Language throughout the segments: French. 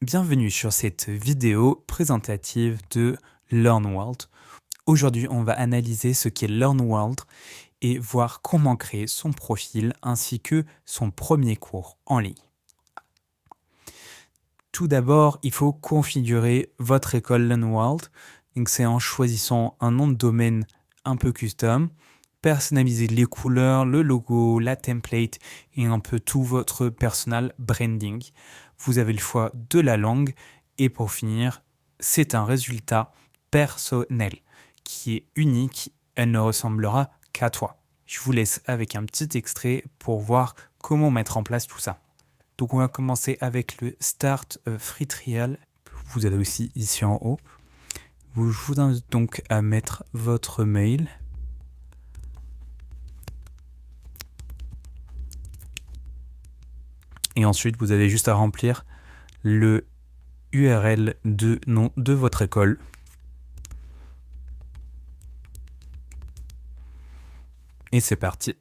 Bienvenue sur cette vidéo présentative de LearnWorld. Aujourd'hui, on va analyser ce qu'est LearnWorld et voir comment créer son profil ainsi que son premier cours en ligne. Tout d'abord, il faut configurer votre école LearnWorld. Donc, c'est en choisissant un nom de domaine un peu custom, personnaliser les couleurs, le logo, la template et un peu tout votre personal branding. Vous avez le choix de la langue et pour finir, c'est un résultat personnel qui est unique, elle ne ressemblera qu'à toi. Je vous laisse avec un petit extrait pour voir comment mettre en place tout ça. Donc on va commencer avec le Start Free Trial. Vous avez aussi ici en haut. Je vous invite donc à mettre votre mail. Et ensuite, vous avez juste à remplir le URL de nom de votre école. Et c'est parti.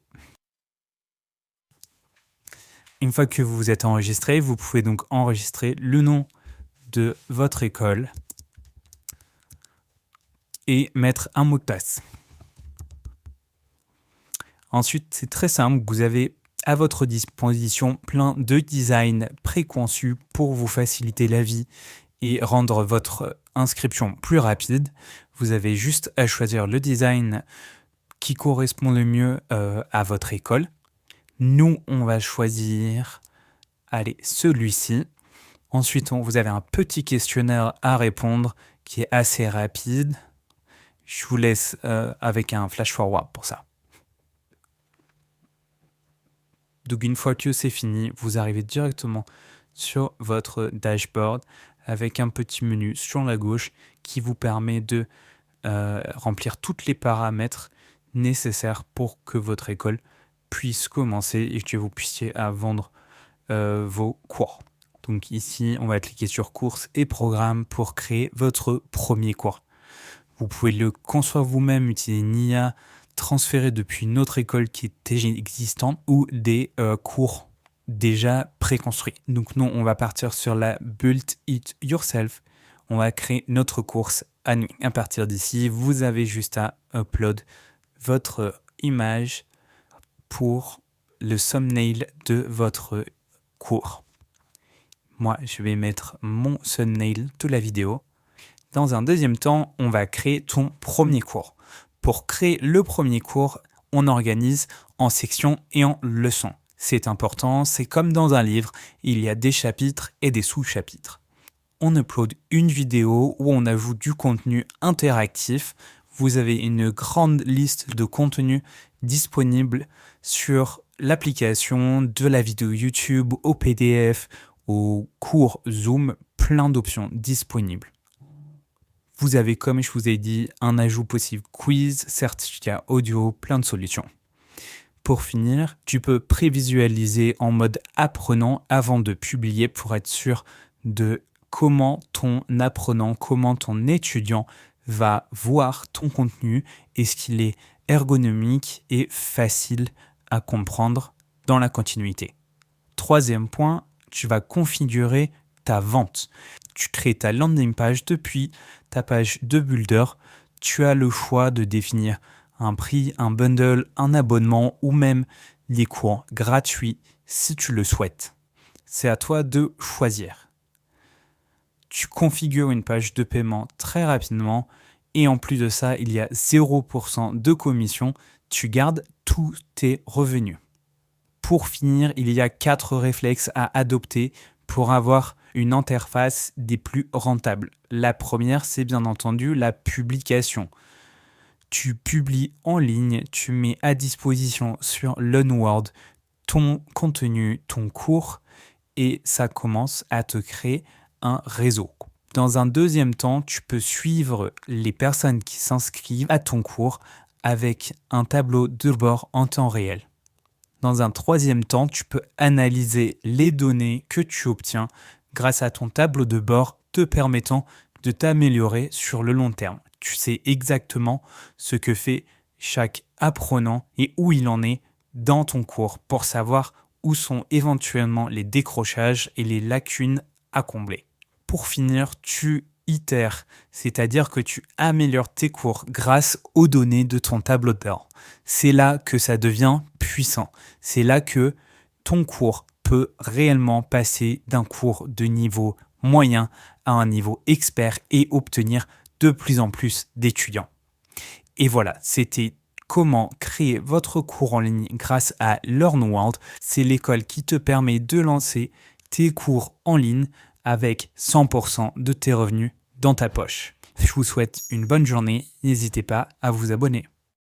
Une fois que vous êtes enregistré, vous pouvez donc enregistrer le nom de votre école et mettre un mot de passe. Ensuite, c'est très simple, vous avez à votre disposition plein de designs préconçus pour vous faciliter la vie et rendre votre inscription plus rapide. Vous avez juste à choisir le design qui correspond le mieux à votre école. Nous, on va choisir celui-ci. Ensuite, vous avez un petit questionnaire à répondre qui est assez rapide. Je vous laisse avec un flash forward pour ça. Donc une fois que c'est fini, vous arrivez directement sur votre dashboard avec un petit menu sur la gauche qui vous permet de remplir tous les paramètres nécessaires pour que votre école puisse commencer et que vous puissiez vendre vos cours. Donc ici, on va cliquer sur courses et programmes pour créer votre premier cours. Vous pouvez le construire vous-même, utiliser une IA, transférer depuis une autre école qui est déjà existante ou des cours déjà préconstruits. Donc nous, on va partir sur la Build It Yourself. On va créer notre course à nous. À partir d'ici, vous avez juste à upload votre image pour le thumbnail de votre cours. Moi, je vais mettre mon thumbnail de la vidéo. Dans un deuxième temps, on va créer ton premier cours. Pour créer le premier cours, on organise en sections et en leçons. C'est important, c'est comme dans un livre, il y a des chapitres et des sous-chapitres. On upload une vidéo où on ajoute du contenu interactif. Vous avez une grande liste de contenus disponibles sur l'application, de la vidéo YouTube, au PDF, au cours Zoom, plein d'options disponibles. Vous avez, comme je vous ai dit, un ajout possible quiz, certificat audio, plein de solutions. Pour finir, tu peux prévisualiser en mode apprenant avant de publier pour être sûr de comment ton apprenant, comment ton étudiant va voir ton contenu. Est-ce qu'il est ergonomique et facile à comprendre dans la continuité. Troisième point, tu vas configurer ta vente. Tu crées ta landing page depuis ta page de Builder. Tu as le choix de définir un prix, un bundle, un abonnement ou même des cours gratuits si tu le souhaites. C'est à toi de choisir. Tu configures une page de paiement très rapidement et en plus de ça, il y a 0% de commission. Tu gardes tous tes revenus. Pour finir, il y a 4 réflexes à adopter pour avoir une interface des plus rentables. La première, c'est bien entendu la publication. Tu publies en ligne, tu mets à disposition sur LearnWorld ton contenu, ton cours, et ça commence à te créer un réseau. Dans un deuxième temps, tu peux suivre les personnes qui s'inscrivent à ton cours avec un tableau de bord en temps réel. Dans un troisième temps, tu peux analyser les données que tu obtiens grâce à ton tableau de bord te permettant de t'améliorer sur le long terme. Tu sais exactement ce que fait chaque apprenant et où il en est dans ton cours pour savoir où sont éventuellement les décrochages et les lacunes à combler. pour finir, tu itères, c'est-à-dire que tu améliores tes cours grâce aux données de ton tableau de bord. C'est là que ça devient puissant. C'est là que ton cours peut réellement passer d'un cours de niveau moyen à un niveau expert et obtenir de plus en plus d'étudiants. Et voilà, c'était comment créer votre cours en ligne grâce à LearnWorld. C'est l'école qui te permet de lancer tes cours en ligne avec 100% de tes revenus dans ta poche. Je vous souhaite une bonne journée. N'hésitez pas à vous abonner.